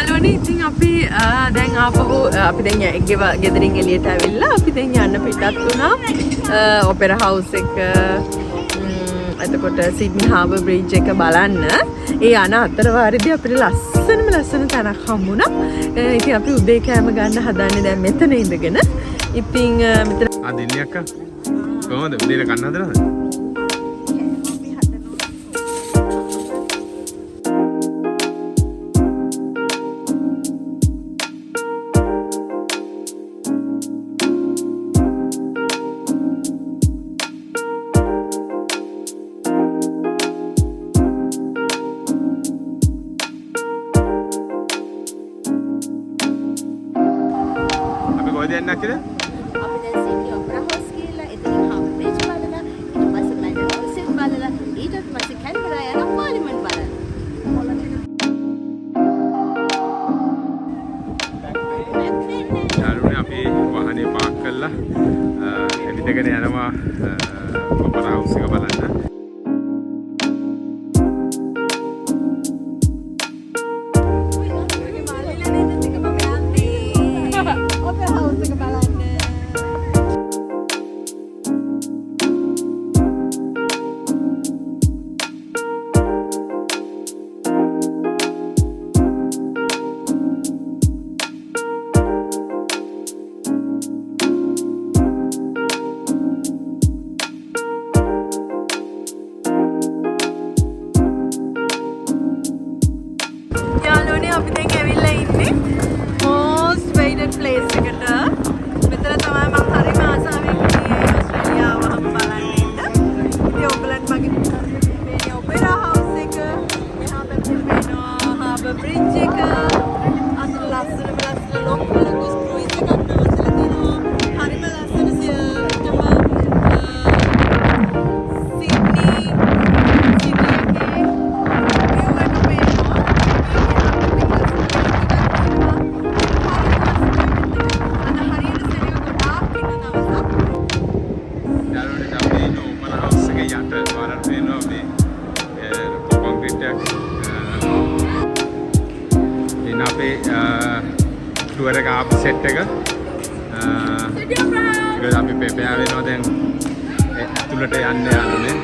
යාළුවනේ ඉතින් අපි දැන් ආපහු අපි දැන් ගෙදරින් එළියට ඇවිල්ලා අපි දැන් යන්න පිටත් වුණා ඔපෙරා හවුස් එක එතකොට සිඩ්නි හාබර් බ්‍රිජ් එක බලන්න. ඒ යන අතරවාරේදී අපිට ලස්සන තැනක් හම්බුණා. ඉතින් අපි උදේ කෑම ගන්න හදන්නේ දැන් මෙතන ඉඳගෙන. ඉතින් මෙතන දින්නේ අක්කා කොහොමද උදේට කන්න හදනවද? Then nakira? අපි දැන් සිඩ්නි ඔපෙරා හවුස් ගිහලා එතනින් හාබර් බ්‍රිජ් බලලා ඊට පස්සේ මැන්ඩෙලා සිට් බලලා ඊට පස්සේ කැන්බරා යන පාර්ලිමේන්තු බලලා. යාළුවනේ අපි වාහනේ පාක් කරලා එවිදගෙන යනවා ඔපෙරා හවුස් එක බලන්න. අපි දැන් ඇවිල්ලා ඉන්නේ most waited place එකට. මෙතන තමයි මම හරිම ආසාවෙන් ඉන්නේ ඕස්ට්‍රේලියාව හැම බලන්න ඉන්න. ඉතින් ඔයගලන්ට මගේ මේ ඔපෙරා හවුස් එක, මෙහා පැත්තේ වෙනවා හාබර් බ්‍රිජ් එක. අතන ලස්සන ලොකු ක්‍රූයිස් එකක් නවත්තලා තියෙනවා. හරිම ලස්සන टूर එක ආපු සෙට් එක අපි පෙපයා වෙනවා දැන් ඇතුළට යන්න යාළුවනේ.